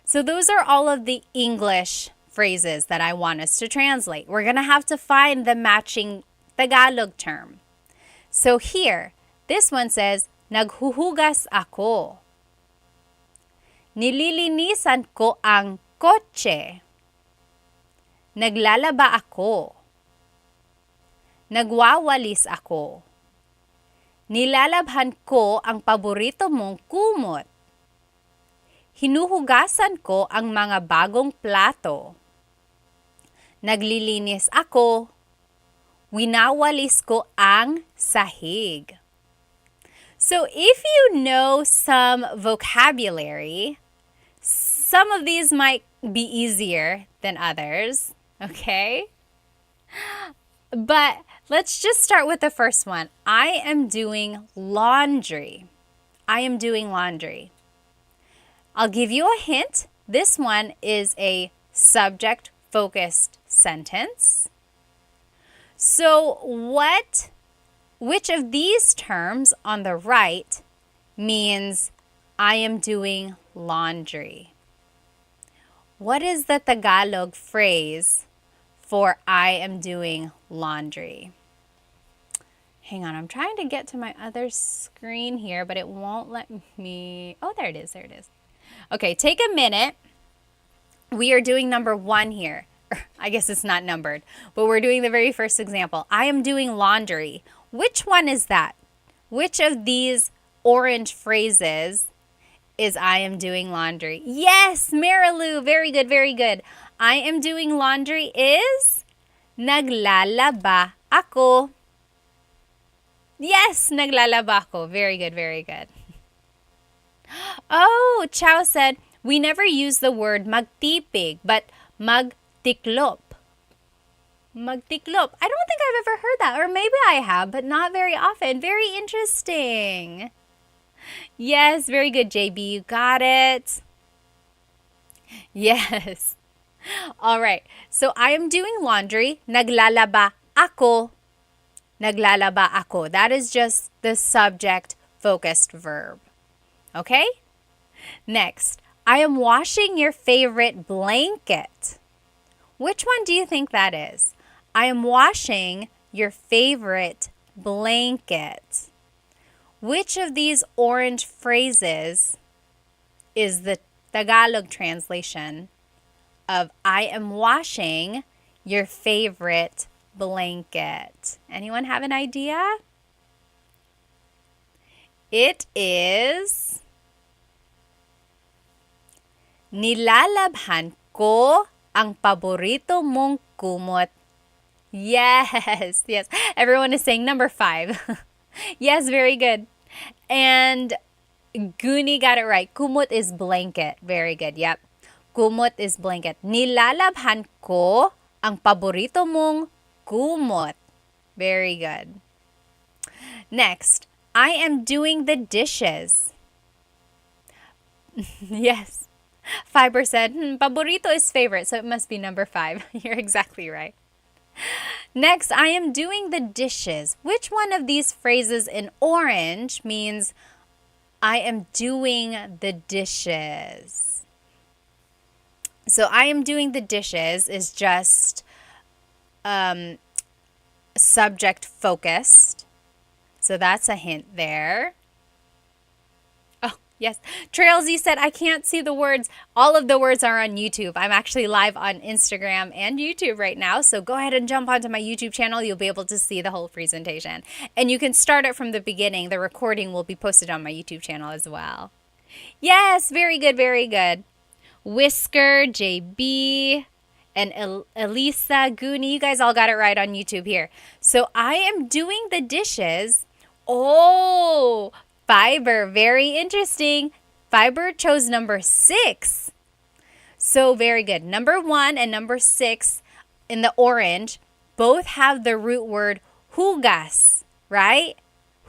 So those are all of the English phrases that I want us to translate. We're going to have to find the matching Tagalog term. So here, this one says, naghuhugas ako. Nililinisan ko ang kotse. Naglalaba ako. Nagwawalis ako. Nilalabhan ko ang paborito mong kumot. Hinuhugasan ko ang mga bagong plato. Naglilinis ako. Winawalis ko ang sahig. So if you know some vocabulary, some of these might be easier than others, okay? But let's just start with the first one. I am doing laundry. I am doing laundry. I'll give you a hint. This one is a subject-focused sentence. So which of these terms on the right means I am doing laundry? What is the Tagalog phrase for I am doing laundry? Hang on, I'm trying to get to my other screen here, but it won't let me. Oh, there it is, there it is. Okay, take a minute. We are doing number 1 here. I guess it's not numbered, but we're doing the very first example. I am doing laundry. Which one is that? Which of these orange phrases is I am doing laundry? Yes, Marilu, very good, very good. I am doing laundry is naglalaba ako. Yes, naglalaba ako. Very good, very good. Oh, Chow said, we never use the word magtipig, but magtiklop. Magtiklop. I don't think I've ever heard that, or maybe I have, but not very often. Very interesting. Yes, very good, JB. You got it. Yes. All right. So I am doing laundry. Naglalaba ako. Naglalaba ako. That is just the subject-focused verb. Okay? Next, I am washing your favorite blanket. Which one do you think that is? I am washing your favorite blanket. Which of these orange phrases is the Tagalog translation of I am washing your favorite blanket? Anyone have an idea? It is nilalabhan ko ang paborito mong kumot. Yes, yes. Everyone is saying number 5. Yes, very good. And Guni got it right. Kumot is blanket. Very good. Yep. Kumot is blanket. Nilalabhan ko ang paborito mong kumot. Very good. Next, I am doing the dishes. Yes. Fiber said, paborito is favorite, so it must be number 5. You're exactly right. Next, I am doing the dishes. Which one of these phrases in orange means I am doing the dishes? So I am doing the dishes is just subject focused. So that's a hint there. Oh, yes. Trailsy said, I can't see the words. All of the words are on YouTube. I'm actually live on Instagram and YouTube right now. So go ahead and jump onto my YouTube channel. You'll be able to see the whole presentation. And you can start it from the beginning. The recording will be posted on my YouTube channel as well. Yes, very good, very good. Whisker, JB, and Elisa, Goonie, you guys all got it right on YouTube here. So I am doing the dishes. Oh, Fiber, very interesting. Fiber chose number 6. So very good. Number 1 and number 6 in the orange both have the root word hugas, right?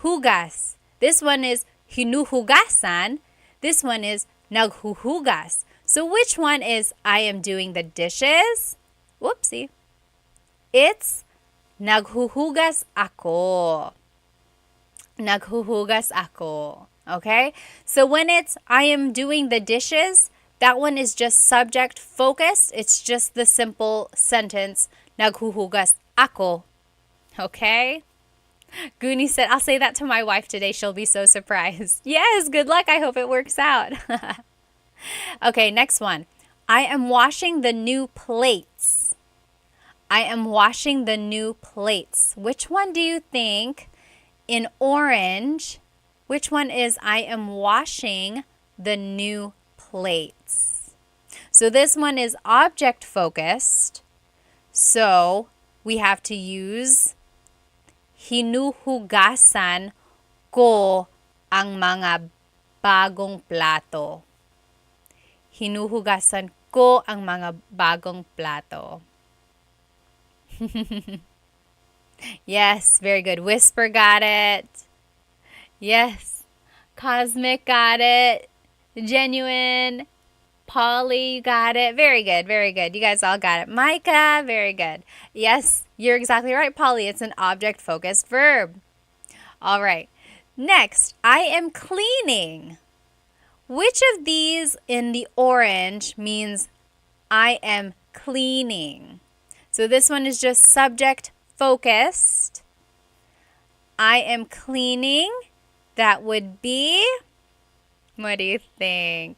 Hugas. This one is hinuhugasan. This one is naghuhugas. So which one is I am doing the dishes? Whoopsie. It's naghuhugas ako. Naghuhugas ako. Okay? So when it's I am doing the dishes, that one is just subject focused. It's just the simple sentence naghuhugas ako. Okay? Goonie said, I'll say that to my wife today. She'll be so surprised. Yes, good luck. I hope it works out. Okay, next one. I am washing the new plates. I am washing the new plates. Which one do you think in orange, which one is I am washing the new plates? So this one is object focused. So we have to use hinuhugasan ko ang mga bagong plato. Hinuhugasan ko ang mga bagong plato. Yes, very good. Whisper got it. Yes. Cosmic got it. Genuine. Polly, you got it. Very good, very good. You guys all got it. Micah, very good. Yes, you're exactly right, Polly. It's an object-focused verb. All right. Next, I am cleaning. Which of these in the orange means I am cleaning? So this one is just subject focused. I am cleaning. That would be, what do you think?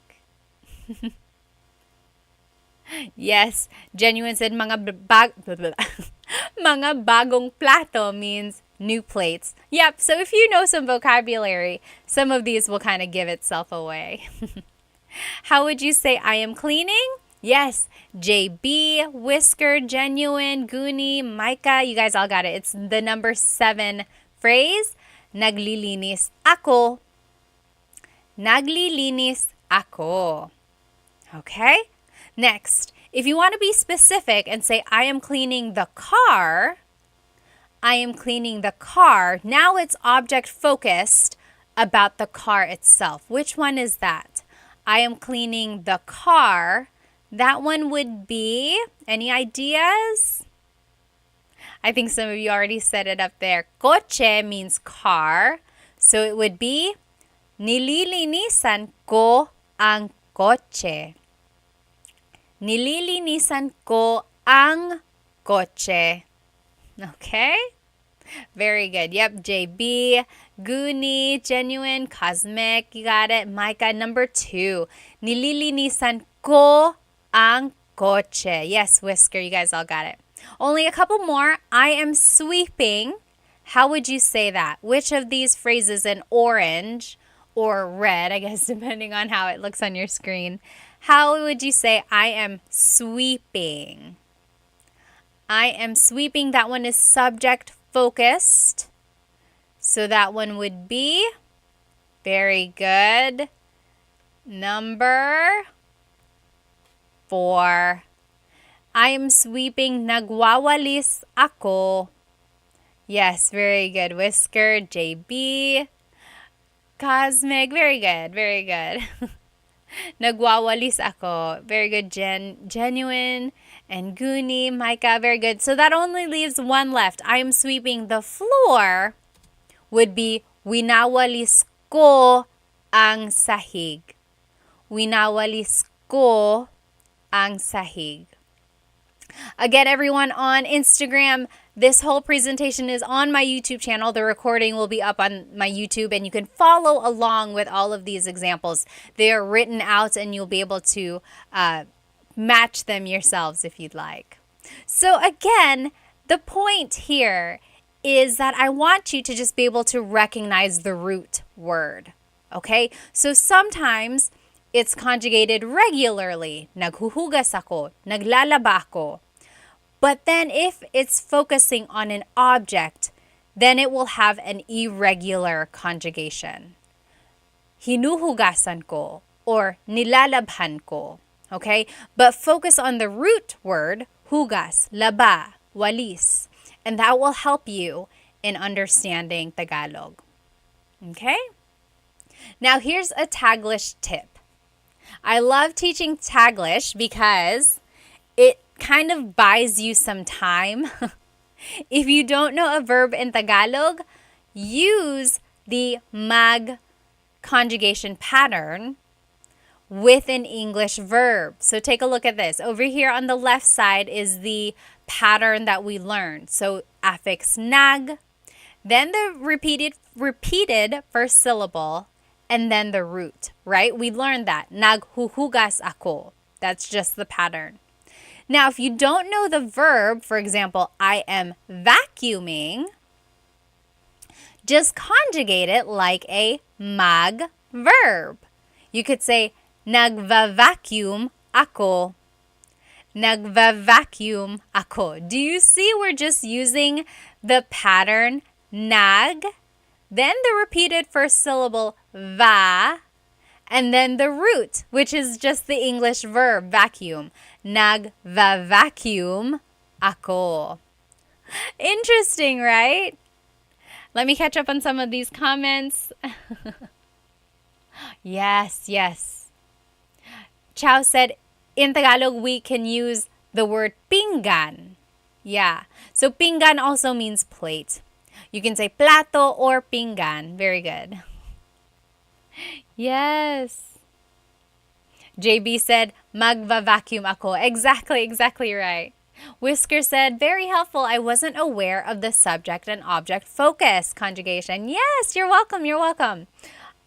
Yes, Genuine said mga bagong plato means new plates. Yep, so if you know some vocabulary, some of these will kind of give itself away. How would you say I am cleaning? Yes, JB, Whisker, Genuine, Goonie, Micah, you guys all got it. It's the number 7 phrase. Naglilinis ako. Naglilinis ako. Okay? Next, if you want to be specific and say, I am cleaning the car, I am cleaning the car. Now it's object focused about the car itself. Which one is that? I am cleaning the car. That one would be, any ideas? I think some of you already said it up there. Coche means car. So it would be, nililinisan ko ang coche. Nililinisan ko ang coche. Okay? Very good. Yep, JB, Goonie, Genuine, Cosmic, you got it. Micah, number 2. Nililinisan ko ang coche. Yes, Whisker, you guys all got it. Only a couple more. I am sweeping. How would you say that? Which of these phrases in orange or red, I guess, depending on how it looks on your screen, how would you say I am sweeping? I am sweeping. That one is subject focused. So that one would be, very good, number for. I'm sweeping. Nagwawalis ako. Yes, very good. Whisker, JB. Cosmic, very good, very good. Nagwawalis ako. Very good, Genuine. And Goonie, Micah, very good. So that only leaves one left. I'm sweeping the floor would be winawalis ko ang sahig. Winawalis ko ang sahig. Again, everyone on Instagram, this whole presentation is on my YouTube channel. The recording will be up on my YouTube, and you can follow along with all of these examples. They are written out, and you'll be able to match them yourselves if you'd like. So again, the point here is that I want you to just be able to recognize the root word. Okay? So sometimes it's conjugated regularly. Naghuhugas ako, naglalaba ako. But then if it's focusing on an object, then it will have an irregular conjugation. Hinuhugasan ko or nilalabhan ko. Okay? But focus on the root word, hugas, laba, walis. And that will help you in understanding Tagalog. Okay? Now here's a Taglish tip. I love teaching Taglish because it kind of buys you some time. If you don't know a verb in Tagalog, use the mag conjugation pattern with an English verb. So take a look at this. Over here on the left side is the pattern that we learned. So affix nag, then the repeated first syllable, and then the root, right? We learned that. Naghuhugas ako. That's just the pattern. Now, if you don't know the verb, for example, I am vacuuming, just conjugate it like a mag verb. You could say, nagva-vacuum ako. Nagva-vacuum ako. Do you see we're just using the pattern nag, then the repeated first syllable va, and then the root, which is just the English verb, vacuum. Nagva-vacuum ako. Interesting, right? Let me catch up on some of these comments. Yes. Chow said, in Tagalog, we can use the word pinggan. Yeah. So pinggan also means plate. You can say plato or pinggan. Very good. Yes. JB said, magva-vacuum ako. Exactly right. Whisker said, very helpful. I wasn't aware of the subject and object focus conjugation. Yes, you're welcome.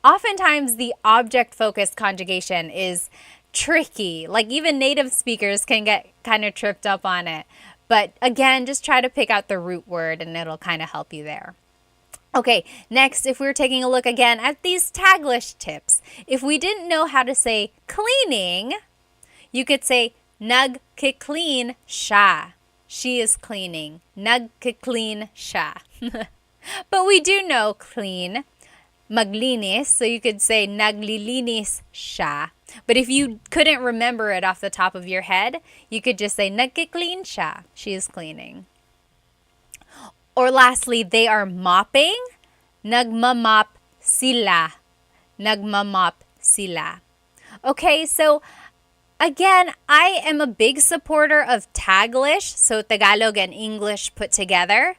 Oftentimes, the object focused conjugation is tricky. Like even native speakers can get kind of tripped up on it. But again, just try to pick out the root word and it'll kind of help you there. Okay, next, if we're taking a look again at these Taglish tips, if we didn't know how to say cleaning, you could say nagki-clean siya. She is cleaning. Nagki-clean siya. But we do know clean, maglinis, so you could say naglilinis siya. But if you couldn't remember it off the top of your head, you could just say nagki-clean siya. She is cleaning. Or lastly, they are mopping. Nagmamop sila. Nagmamop sila. Okay, so again, I am a big supporter of Taglish, so Tagalog and English put together.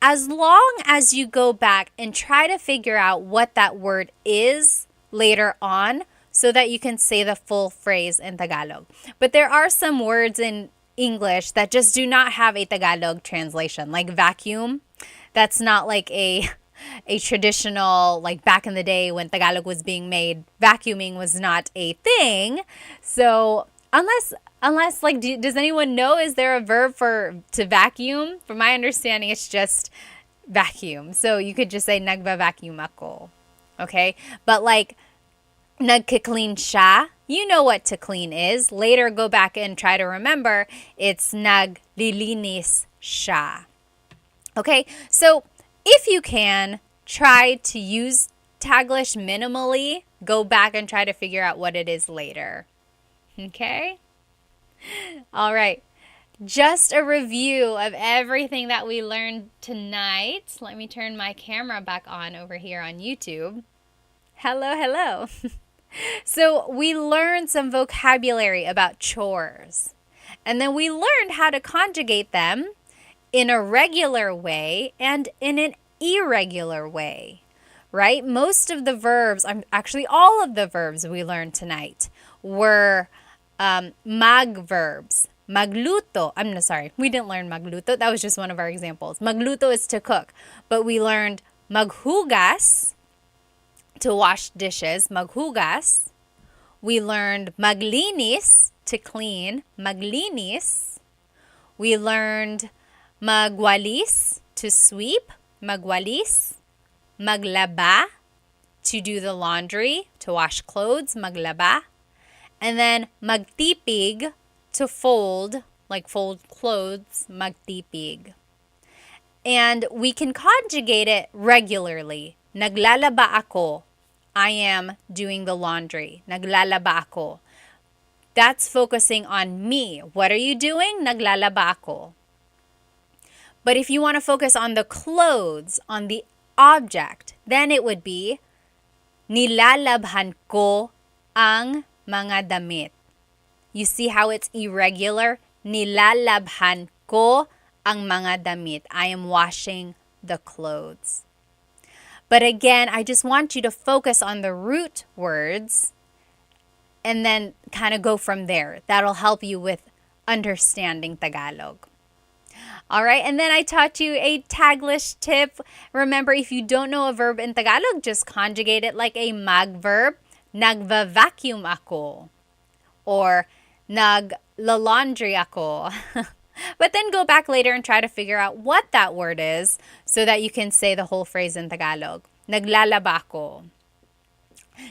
As long as you go back and try to figure out what that word is later on so that you can say the full phrase in Tagalog. But there are some words in English that just do not have a Tagalog translation, like vacuum. That's not like a traditional, like back in the day when Tagalog was being made, vacuuming was not a thing. So unless like, does anyone know, is there a verb to vacuum? From my understanding, it's just vacuum. So you could just say nagva-vacuum ako. Okay? But like nagki-clean siya, you know what to clean is. Later, go back and try to remember. It's naglilinis siya. Okay? So if you can, try to use Taglish minimally. Go back and try to figure out what it is later. Okay? All right. Just a review of everything that we learned tonight. Let me turn my camera back on over here on YouTube. Hello, hello. So we learned some vocabulary about chores. And then we learned how to conjugate them in a regular way and in an irregular way, right? Most of the verbs, actually all of the verbs we learned tonight were mag-verbs. Magluto. I'm no, sorry. We didn't learn magluto. That was just one of our examples. Magluto is to cook. But we learned maghugas, to wash dishes. Maghugas. We learned maglinis, to clean. Maglinis. We learned magwalis, to sweep. Magwalis. Maglaba, to do the laundry, to wash clothes. Maglaba. And then magtipig, to fold, like fold clothes, magtipig. And we can conjugate it regularly. Naglalaba ako. I am doing the laundry. Naglalaba ako. That's focusing on me. What are you doing? Naglalaba ako. But if you want to focus on the clothes, on the object, then it would be nilalabhan ko ang mga damit. You see how it's irregular? Nilalabhan ko ang mga damit. I am washing the clothes. But again, I just want you to focus on the root words and then kind of go from there. That'll help you with understanding Tagalog. All right, and then I taught you a Taglish tip. Remember, if you don't know a verb in Tagalog, just conjugate it like a mag-verb. Nagva-vacuum ako. Or nag-laundry ako. But then go back later and try to figure out what that word is so that you can say the whole phrase in Tagalog. Naglalaba ako.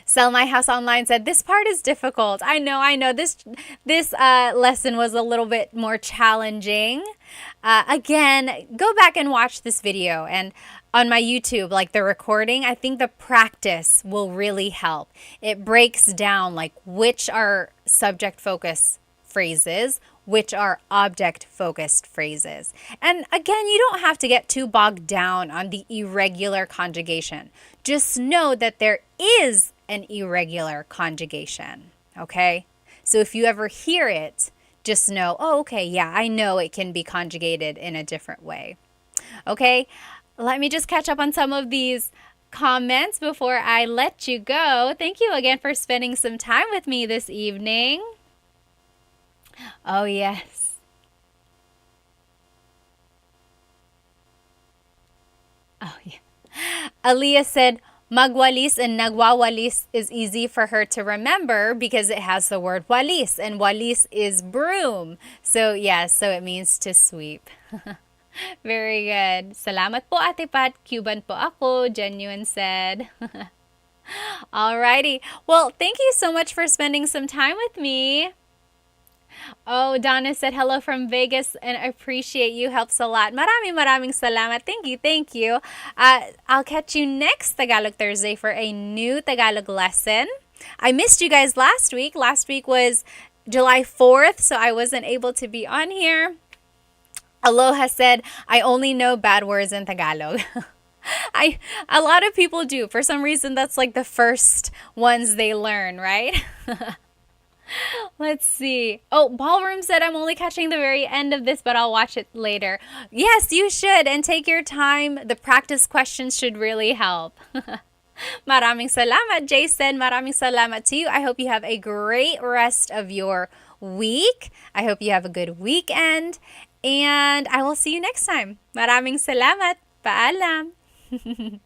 Sell My House Online said, this part is difficult. I know. This lesson was a little bit more challenging. Again, go back and watch this video. And on my YouTube, like the recording, I think the practice will really help. It breaks down like which are subject-focused phrases, which are object-focused phrases. And again, you don't have to get too bogged down on the irregular conjugation. Just know that there is an irregular conjugation, okay? So if you ever hear it, just know, oh, okay, yeah, I know it can be conjugated in a different way, okay? Let me just catch up on some of these comments before I let you go. Thank you again for spending some time with me this evening. Oh, yes. Oh, yeah. Aliyah said, magwalis and nagwawalis is easy for her to remember because it has the word walis, and walis is broom. So, yeah, so it means to sweep. Very good. Salamat po, Ate Pat. Cuban po ako, Genuine said. Alrighty. Well, thank you so much for spending some time with me. Oh, Donna said hello from Vegas and appreciate you. Helps a lot. Maraming salamat. Thank you. I'll catch you next Tagalog Thursday for a new Tagalog lesson. I missed you guys last week. Last week was July 4th, so I wasn't able to be on here. Aloha said, I only know bad words in Tagalog. A lot of people do. For some reason, that's like the first ones they learn, right? Let's see. Oh, Ballroom said, I'm only catching the very end of this, but I'll watch it later. Yes, you should. And take your time. The practice questions should really help. Maraming salamat. Jay said, maraming salamat to you. I hope you have a great rest of your week. I hope you have a good weekend. And I will see you next time. Maraming salamat. Paalam.